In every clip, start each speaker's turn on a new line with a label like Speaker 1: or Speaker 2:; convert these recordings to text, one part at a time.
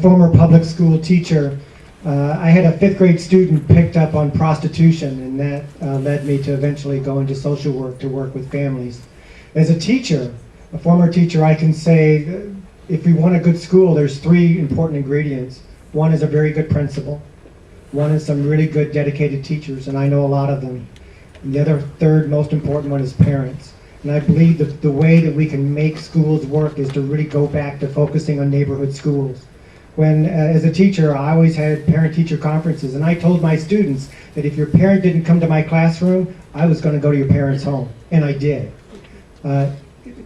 Speaker 1: former public school teacher, I had a 5th grade student picked up on prostitution, and that led me to eventually go into social work to work with families. As a teacher, a former teacher, I can say that if we want a good school, there's 3 important ingredients. One is a very good principal. One is some really good dedicated teachers, and I know a lot of them. And the other 3rd most important one is parents. And I believe that the way that we can make schools work is to really go back to focusing on neighborhood schools. When, as a teacher, I always had parent-teacher conferences, and I told my students that if your parent didn't come to my classroom, I was going to go to your parents' home, and I did.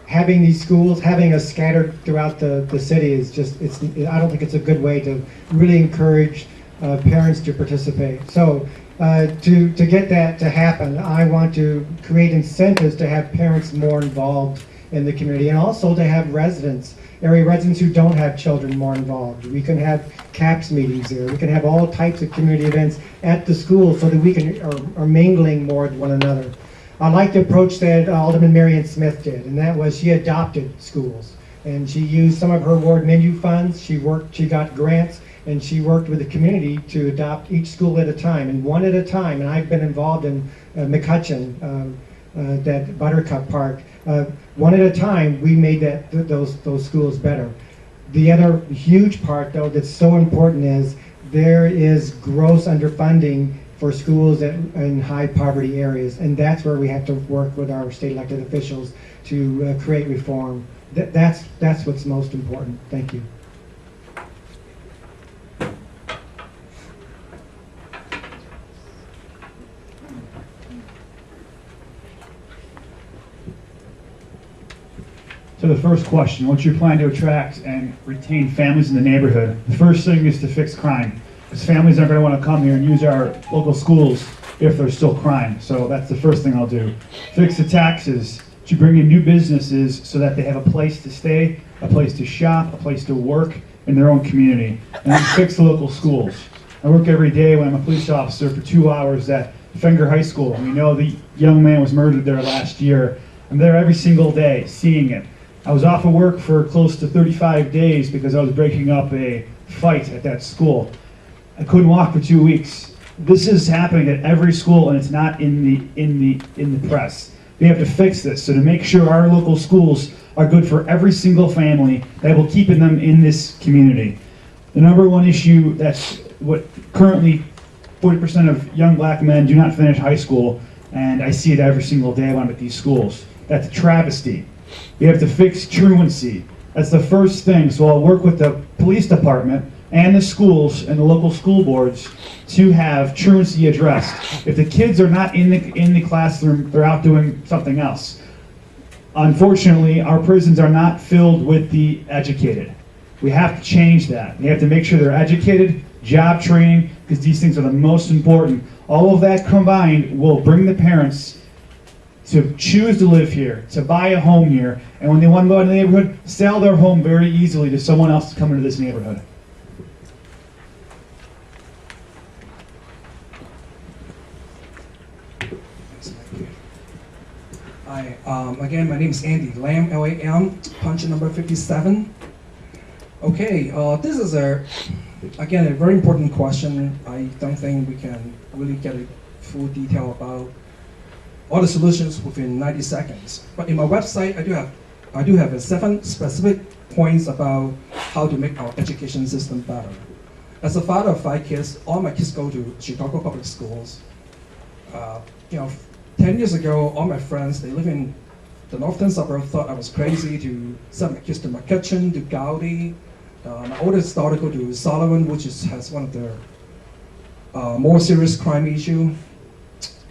Speaker 1: Having these schools, having us scattered throughout the city is just, I don't think it's a good way to really encourage parents to participate. So to get that to happen, I want to create incentives to have parents more involved in the community, and also to have residents, area residents who don't have children, more involved. We can have CAPS meetings there. We can have all types of community events at the school so that we are mingling more with one another. I like the approach that Alderman Marion Smith did, and that was she adopted schools. And she used some of her ward menu funds. She got grants, and she worked with the community to adopt each school at a time, and one at a time. And I've been involved in McCutcheon, that Buttercup Park. One at a time, we made those schools better. The other huge part, though, that's so important is there is gross underfunding for schools in high poverty areas, and that's where we have to work with our state elected officials to create reform. That's what's most important. Thank you.
Speaker 2: So the first question, what's your plan to attract and retain families in the neighborhood? The first thing is to fix crime, because families aren't going to want to come here and use our local schools if there's still crime. So that's the first thing I'll do. Fix the taxes, to bring in new businesses so that they have a place to stay, a place to shop, a place to work in their own community. And then fix the local schools. I work every day when I'm a police officer for 2 hours at Fenger High School. We know the young man was murdered there last year. I'm there every single day seeing it. I was off of work for close to 35 days because I was breaking up a fight at that school. I couldn't walk for 2 weeks. This is happening at every school, and it's not in the press. We have to fix this, so to make sure our local schools are good for every single family, that will keep them in this community. The number one issue, that's what currently 40% of young black men do not finish high school, and I see it every single day when I'm at these schools. That's a travesty. We have to fix truancy. That's the first thing. So I'll work with the police department and the schools and the local school boards to have truancy addressed. If the kids are not in the classroom, they're out doing something else. Unfortunately, our prisons are not filled with the educated. We have to change that. We have to make sure they're educated, job training, because these things are the most important. All of that combined will bring the parents to choose to live here, to buy a home here, and when they want to go out in the neighborhood, sell their home very easily to someone else to come into this neighborhood.
Speaker 3: Hi, again, my name is Andy Lam, L-A-M, punch number 57. Okay, this is again, a very important question. I don't think we can really get a full detail about all the solutions within 90 seconds. But in my website, I do have 7 specific points about how to make our education system better. As a father of 5 kids, all my kids go to Chicago public schools. 10 years ago, all my friends, they live in the northern suburb, thought I was crazy to send my kids to McCutcheon, to Gowdy. My oldest daughter go to Sullivan, which has one of the more serious crime issue.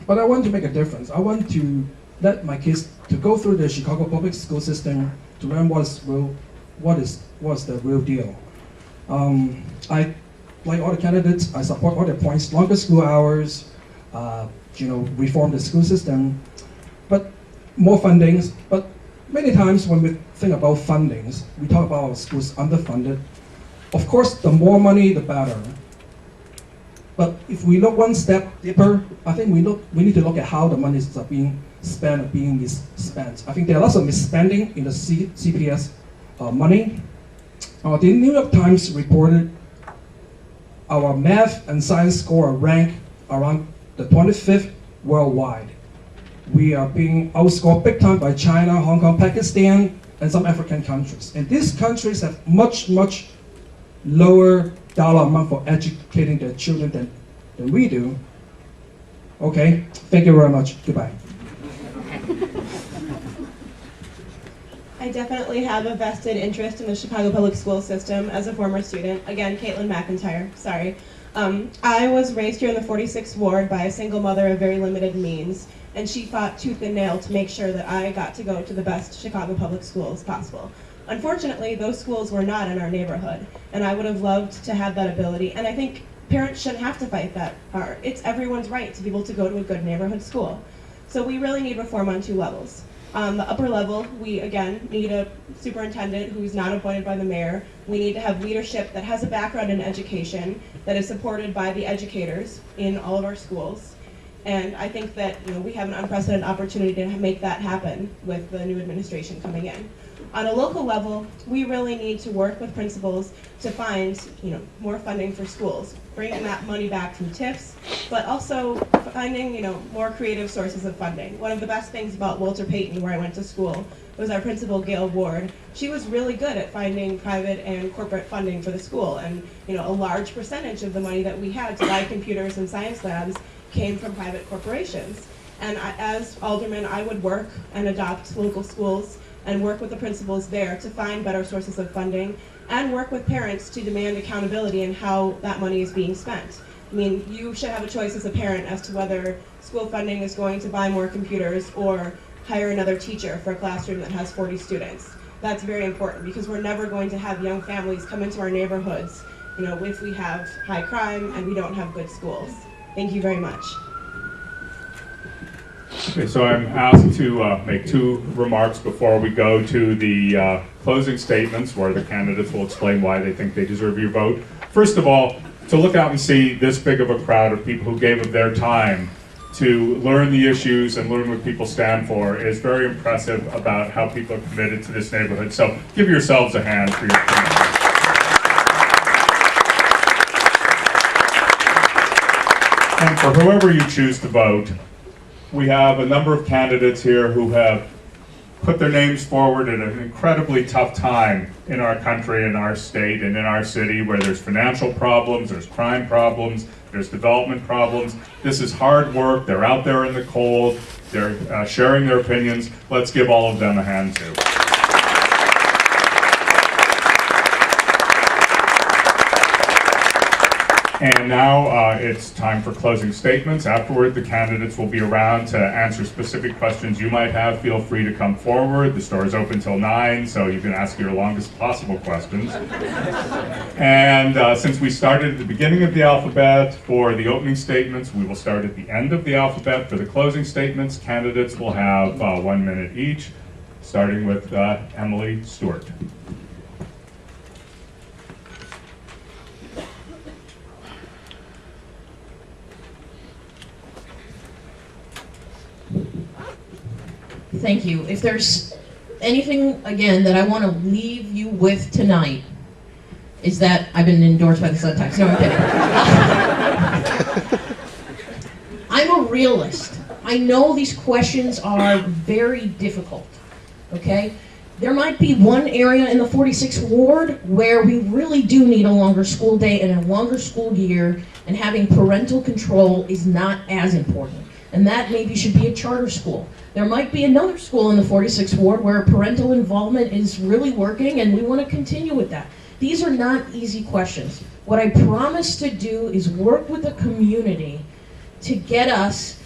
Speaker 3: But I want to make a difference. I want to let my kids to go through the Chicago public school system to learn what's the real deal. I, like all the candidates, I support all the points: longer school hours, reform the school system, but more fundings. But many times when we think about fundings, we talk about our schools underfunded. Of course, the more money, the better. But if we look one step deeper, I think we need to look at how the monies are being spent or being misspent. I think there are lots of misspending in the CPS money. The New York Times reported our math and science score are ranked around the 25th worldwide. We are being outscored big time by China, Hong Kong, Pakistan, and some African countries. And these countries have much, much lower dollar amount for educating their children than we do. Okay, thank you very much. Goodbye.
Speaker 4: I definitely have a vested interest in the Chicago public school system as a former student. Again, Caitlin McIntyre, sorry. I was raised here in the 46th ward by a single mother of very limited means, and she fought tooth and nail to make sure that I got to go to the best Chicago public schools possible. Unfortunately, those schools were not in our neighborhood, and I would have loved to have that ability, and I think parents shouldn't have to fight that hard. It's everyone's right to be able to go to a good neighborhood school. So we really need reform on two levels. On the upper level, we again need a superintendent who's not appointed by the mayor. We need to have leadership that has a background in education, that is supported by the educators in all of our schools. And I think that we have an unprecedented opportunity to make that happen with the new administration coming in. On a local level, we really need to work with principals to find more funding for schools, bringing that money back from TIFs, but also finding more creative sources of funding. One of the best things about Walter Payton, where I went to school, was our principal, Gail Ward. She was really good at finding private and corporate funding for the school, and a large percentage of the money that we had to buy computers and science labs came from private corporations. And as alderman, I would work and adopt local schools and work with the principals there to find better sources of funding and work with parents to demand accountability in how that money is being spent. I mean, you should have a choice as a parent as to whether school funding is going to buy more computers or hire another teacher for a classroom that has 40 students. That's very important because we're never going to have young families come into our neighborhoods, if we have high crime and we don't have good schools. Thank you very much.
Speaker 5: Okay, so I'm asked to make two remarks before we go to the closing statements where the candidates will explain why they think they deserve your vote. First of all, to look out and see this big of a crowd of people who gave of their time to learn the issues and learn what people stand for is very impressive about how people are committed to this neighborhood. So give yourselves a hand for your commitment. And for whoever you choose to vote, we have a number of candidates here who have put their names forward at an incredibly tough time in our country, in our state, and in our city, where there's financial problems, there's crime problems, there's development problems. This is hard work. They're out there in the cold. They're sharing their opinions. Let's give all of them a hand too. And now it's time for closing statements. Afterward, the candidates will be around to answer specific questions you might have. Feel free to come forward. The store is open till 9, so you can ask your longest possible questions. And since we started at the beginning of the alphabet for the opening statements, we will start at the end of the alphabet for the closing statements. Candidates will have 1 minute each, starting with Emily Stewart.
Speaker 6: Thank you. If there's anything, again, that I want to leave you with tonight, is that I've been endorsed by the Sun-Times. No, I'm kidding. I'm a realist. I know these questions are very difficult, okay? There might be one area in the 46th ward where we really do need a longer school day and a longer school year, and having parental control is not as important. And that maybe should be a charter school. There might be another school in the 46th ward where parental involvement is really working, and we want to continue with that. These are not easy questions. What I promise to do is work with the community to get us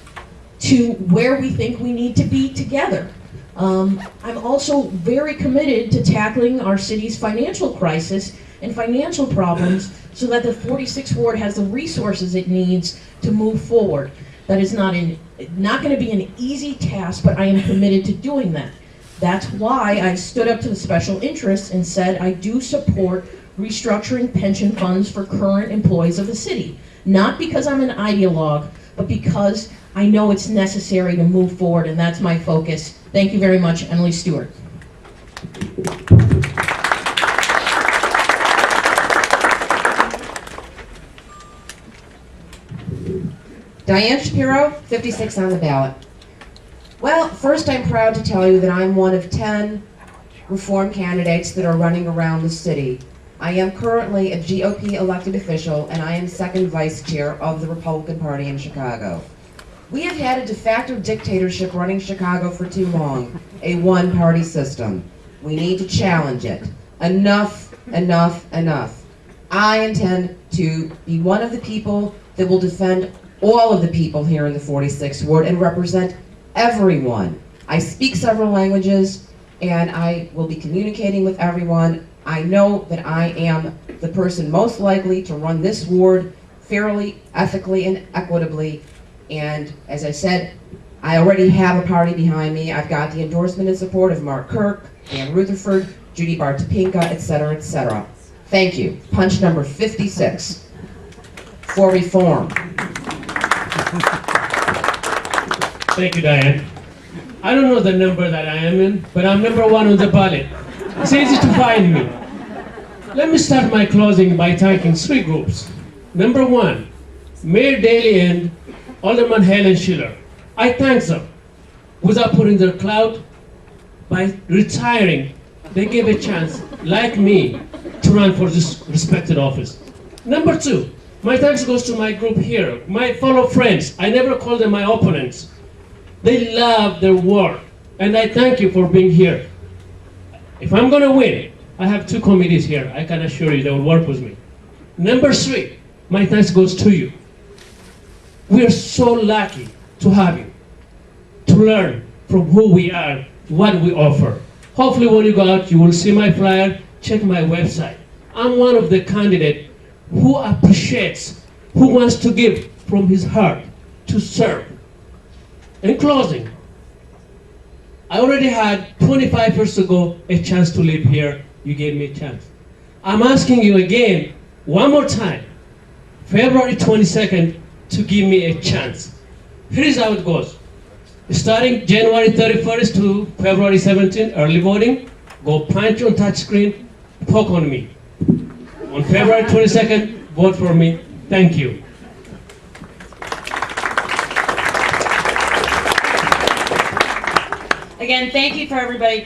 Speaker 6: to where we think we need to be together. I'm also very committed to tackling our city's financial crisis and financial problems so that the 46th ward has the resources it needs to move forward. That is not going to be an easy task, but I am committed to doing that. That's why I stood up to the special interests and said I do support restructuring pension funds for current employees of the city. Not because I'm an ideologue, but because I know it's necessary to move forward, and that's my focus. Thank you very much, Emily Stewart. Diane Shapiro, 56 on the ballot. Well, first I'm proud to tell you that I'm one of 10 reform candidates that are running around the city. I am currently a GOP elected official, and I am second vice chair of the Republican Party in Chicago. We have had a de facto dictatorship running Chicago for too long, a one-party system. We need to challenge it. Enough, enough, enough. I intend to be one of the people that will defend all of the people here in the 46th Ward and represent everyone. I speak several languages, and I will be communicating with everyone. I know that I am the person most likely to run this ward fairly, ethically, and equitably. And as I said, I already have a party behind me. I've got the endorsement and support of Mark Kirk, Dan Rutherford, Judy Bartopinka, etc., etc. Thank you. Punch number 56 for reform.
Speaker 7: Thank you, Diane. I don't know the number that I am in, but I'm number 1 on the ballot. It's easy to find me. Let me start my closing by thanking 3 groups. Number 1, Mayor Daley and Alderman Helen Schiller. I thank them. Without putting their clout, by retiring, they gave a chance, like me, to run for this respected office. Number 2, my thanks goes to my group here, my fellow friends. I never call them my opponents. They love their work, and I thank you for being here. If I'm gonna win, I have 2 committees here. I can assure you they will work with me. Number 3, my thanks goes to you. We are so lucky to have you, to learn from who we are, what we offer. Hopefully when you go out, you will see my flyer, check my website. I'm one of the candidates who appreciates, who wants to give from his heart to serve. In closing, I already had 25 years ago a chance to live here. You gave me a chance. I'm asking you again, one more time, February 22nd, to give me a chance. Here's how it goes. Starting January 31st to February 17th, early voting, go punch on touch screen, poke on me. On February 22nd, vote for me. Thank you.
Speaker 8: Again, thank you for everybody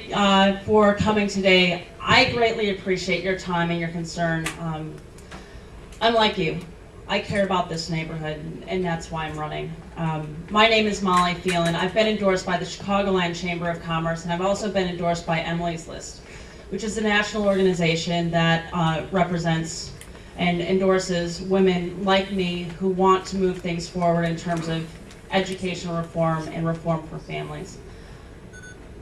Speaker 8: for coming today. I greatly appreciate your time and your concern. Unlike you, I care about this neighborhood, and that's why I'm running. My name is Molly Phelan. I've been endorsed by the Chicagoland Chamber of Commerce, and I've also been endorsed by Emily's List, which is a national organization that represents and endorses women like me who want to move things forward in terms of educational reform and reform for families.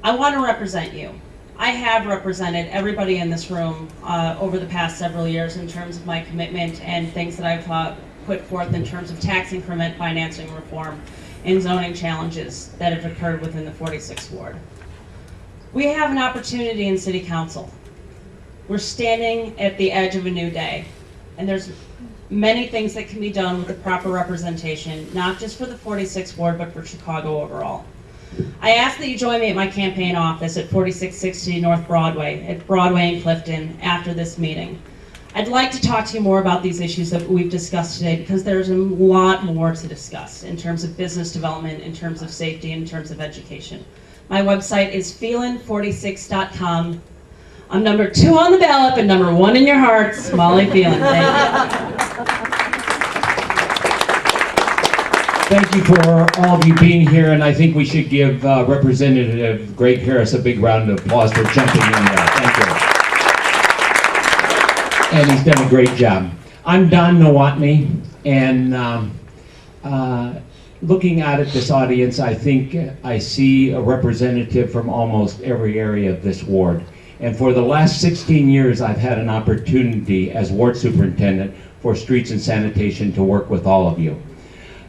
Speaker 8: I want to represent you. I have represented everybody in this room over the past several years in terms of my commitment and things that I've put forth in terms of tax increment financing reform and zoning challenges that have occurred within the 46th Ward. We have an opportunity in City Council. We're standing at the edge of a new day, and there's many things that can be done with the proper representation, not just for the 46th Ward, but for Chicago overall. I ask that you join me at my campaign office at 4660 North Broadway, at Broadway and Clifton, after this meeting. I'd like to talk to you more about these issues that we've discussed today, because there's a lot more to discuss in terms of business development, in terms of safety, in terms of education. My website is phelan46.com. I'm number 2 on the ballot, but number 1 in your hearts, Molly Phelan. Thank you.
Speaker 9: Thank you for all of you being here, and I think we should give Representative Greg Harris a big round of applause for jumping in there. Thank you. And he's done a great job. I'm Don Nowotny, and looking out at this audience, I think I see a representative from almost every area of this ward. And for the last 16 years, I've had an opportunity as ward superintendent for streets and sanitation to work with all of you.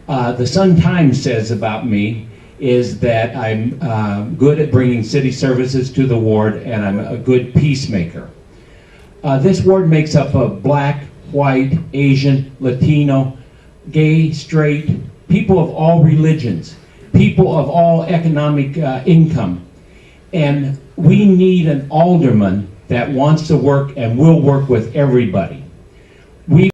Speaker 9: The Sun-Times says about me is that I'm good at bringing city services to the ward, and I'm a good peacemaker. This ward makes up of black, white, Asian, Latino, gay, straight, people of all religions, people of all economic income. And we need an alderman that wants to work and will work with everybody. We